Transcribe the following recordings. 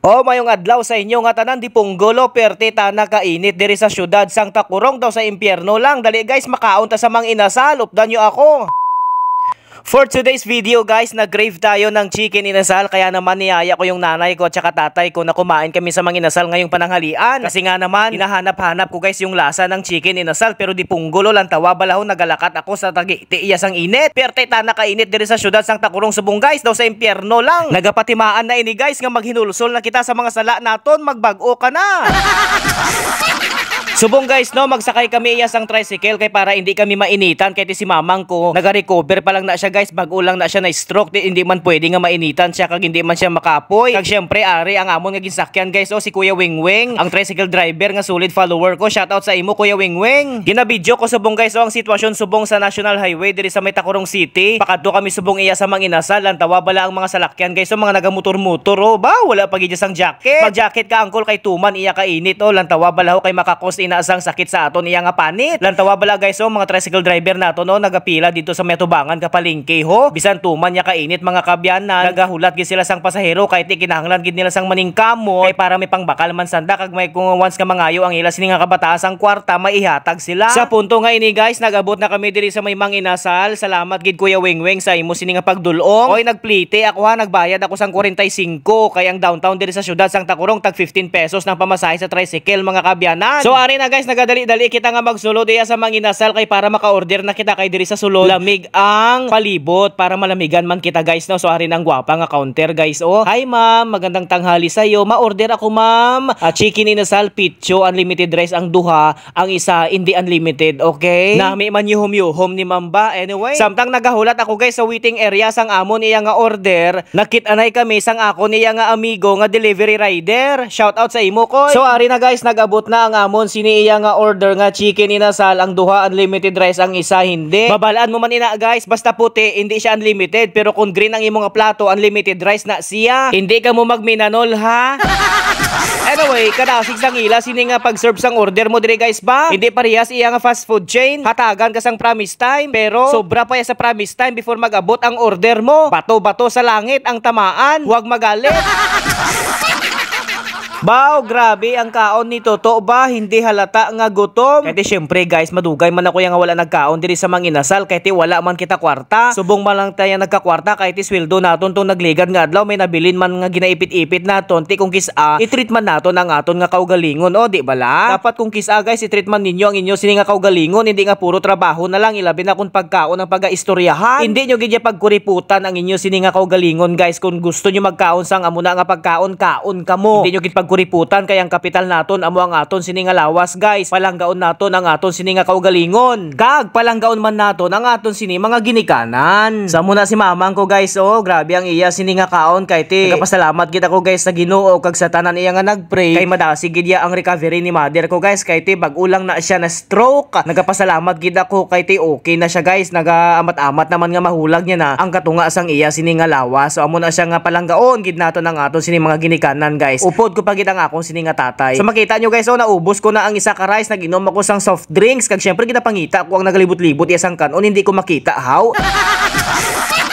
O mayong adlaw sa inyo nga tanan di punggolo perte ta nakainit diri sa syudad sang takurong daw sa impyerno lang. Dali guys makaon ta sa mang inasal, updan nyo ako. For today's video guys, nag-crave tayo ng chicken inasal, kaya naman niyaya ko yung nanay ko at saka tatay ko na kumain kami sa mga inasal ngayong pananghalian. Kasi nga naman, hinahanap-hanap ko guys yung lasa ng chicken inasal, pero di punggulo lang tawa balahon nagalakat ako sa tagi-tiiyas ang init. Perte ta nakainit diri sa syudad sang takurong subong guys, daw sa impyerno lang. Nagapatimaan na ini guys nga maghinulsol na kita sa mga sala naton, magbago ka na. Subong guys no, magsakay kami iya sang tricycle kay para hindi kami mainitan, kay si mamang ko naga-recover pa lang na siya guys, bago lang na siya na stroke, hindi man pwede nga mainitan siya kag hindi man siya makapoy. Kag syempre ari ang amon nga gisakyan guys, o si Kuya Wingwing, ang tricycle driver nga solid follower ko. Shout out sa imo Kuya Wingwing. Ginabidyo ko subong guys o ang sitwasyon subong sa National Highway diri sa may Takurong City. Pakadto kami subong iya sa mga inasal, ang tawa bala ang mga salakyan guys, o mga nagamotor-motor o ba wala pa gid sang jacket. Mag-jacket ka angkol kay tuman iya ka init o, lantawa bala ho kay makakos inaasang sakit sa aton iya nga panit. Lantawa bala guys o mga tricycle driver nato no, nagapila dito sa Metubangan ka palengke ho, bisan tuman nya kainit mga kabyanan, nagahulat gid sila sang pasahero kay ti kinahanglan gid nila sang maningkamot kay para may pangbakal man sanda, kag may kung once ka mangayo ang ila sini nga kabataasang kwarta maihatag sila. Sa punto nga ini guys, nagabot na kami diri sa may mang inasal. Salamat gid Kuya Wingwing sa imo sini nga pagdulong. Oy nagplite ako ha, nagbayad ako sang 45 kay ang downtown diri sa syudad sang Takurong tag 15 pesos ng pamasahe sa tricycle mga kabyanan. So ari na guys, nagadali-dali kita nga magsulod iya sa mang inasal kay para maka-order na kita kay diri sa sulod lamig ang palibot para malamigan man kita guys no. So ari nang gwapa nga counter guys o. Hi ma'am, magandang tanghali sa iyo. Ma-order ako ma'am. Chicken inasal pitcho unlimited rice ang duha, ang isa hindi unlimited, okay? Nami man yuhom-yuhom ni ma'am ba. Anyway, samtang nagahulat ako guys sa waiting area sang amon iya nga order, nakit-anay kami sang ako niya nga amigo nga delivery rider. Shout out sa imo ko. So ari na guys, nagabot na ang amon sini iya nga order nga chicken inasal, ang duha unlimited rice, ang isa hindi. Babalaan mo man ina guys, basta puti hindi siya unlimited, pero kung green ang imong plato unlimited rice na siya. Hindi ka mo magminanol ha. Anyway, kadasig sang ila sini nga pag-serve sang order mo dire guys ba? Hindi parehas iya nga fast food chain. Hatagan ka sang promise time, pero sobra pa ya sa promise time before mag-abot ang order mo. Bato-bato sa langit ang tamaan, huwag magalit. Bao, grabe ang kaon ni Toto ba? Hindi halata nga gutom. Kaya syempre guys, madugay man ako yung wala nagkaon diri sa mang inasal, kaya wala man kita kwarta. Subong man lang tayo nagkakwarta, kaya sweldo naton tong nagligad nga adlaw, may nabilin man nga ginaipit-ipit naton. Ti kung kisa, i-treat man naton ang aton nga kaugalingon, o di bala? Dapat kung kisa guys, i-treat man ninyo ang inyo sini nga kaugalingon, hindi nga puro trabaho na lang, ilabi na kung pagkaon ang pag-istoryahan. Hindi nyo gidya pagkuriputan ang inyo sini nga kaugalingon guys. Kung gusto nyo magkaon sang amuna nga pagkaon, kaon ka mo. Hindi nyo gid kuriputan kay ang kapital naton amo ang aton sini nga lawas guys. Palanggaon naton ang aton sini nga kaugalingon, kag palanggaon man naton ang aton sini mga ginikanan. Sa muna si mamang ko guys, oh grabe ang iya sini nga kaon kay ti nagapasalamat kita ko guys sa Ginoo kag sa tanan iya nga nagpray kay madasig gid ang recovery ni mother ko guys, kay ti bag-ulang na siya na stroke. Nagapasalamat gid ako kay ti okay na siya guys, nagaamat-amat naman nga mahulag niya na ang katunga sang iya sini nga lawas. So amo na siya nga palanggaon gid naton ang aton sini mga ginikanan guys. Upod ko pa ang akong sini nga tatay. So makita nyo guys, naubos ko na ang isa ka rice, nag-inom ako sang soft drinks, kag syempre ginapangita ko ang nagalibot-libot isang kanon, hindi ko makita how.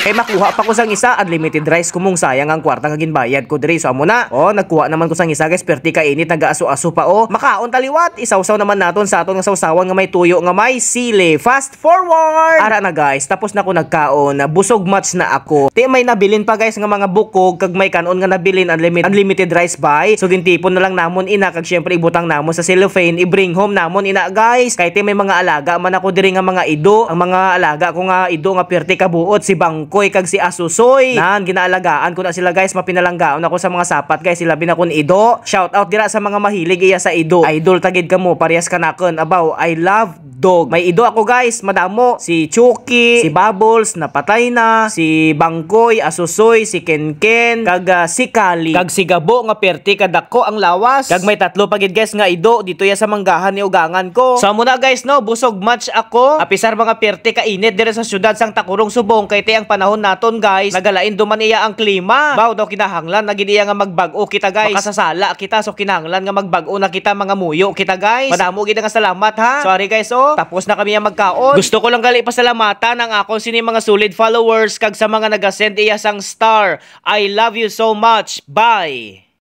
Kay makuha pa ko sang isa unlimited rice, kumong sayang ang kwarta nga ginbayad ko diri. So amo na, nagkuha naman ko sang isa guys, perti ka init, nagaaso-aso pa makaon taliwat. Isawsaw naman naton sa aton nga sawsawan nga may tuyo nga may sili. Fast forward. Ara na guys, tapos na ko nagkaon, busog match na ako. Ti may nabilin pa guys nga mga bukog, kag may kanon nga nabilin unlimited rice buy. So gintipon na lang namon ina, kag syempre ibutang namon sa cellophane, i-bring home namon ina guys. Kay ti may mga alaga man ako diri nga mga ido. Ang mga alaga ko nga ido nga perti kabuot, si Bangkoy kag si Asusoy. Nan ginaalagaan ko na sila guys, mapinalanggaon ako sa mga sapat guys, sila binakon ido. Shout out dira sa mga mahilig iya sa ido. Idol tagid kamo, parehas kanakon. Abaw, I love dog. May ido ako guys, madamo. Si Chucky, si Bubbles, napatay na. Si Bangkoy, Asusoy, si Kenken, kag si Kali, kag si Gabo nga perti kadako ang lawas. Kag may tatlo pagid guys nga ido dito ya sa manggahan ni ugangan ko. So muna guys no, busog match ako. Apisar mga perti ka init dire sa syudad sang Takurong subong, kay ti ang panahon naton guys, nagalain duman iya ang klima. Baw daw kinahanglan na gid iya nga magbag-o kita guys. Makasasala kita, so kinahanglan nga magbag-o na kita, mga muyo kita guys. Madamo gid nga salamat ha. Sorry guys tapos na kami ang magkaon. Gusto ko lang gali pasalamatan ang akon sini mga solid followers kag sa mga nagasend iya sang star. I love you so much. Bye.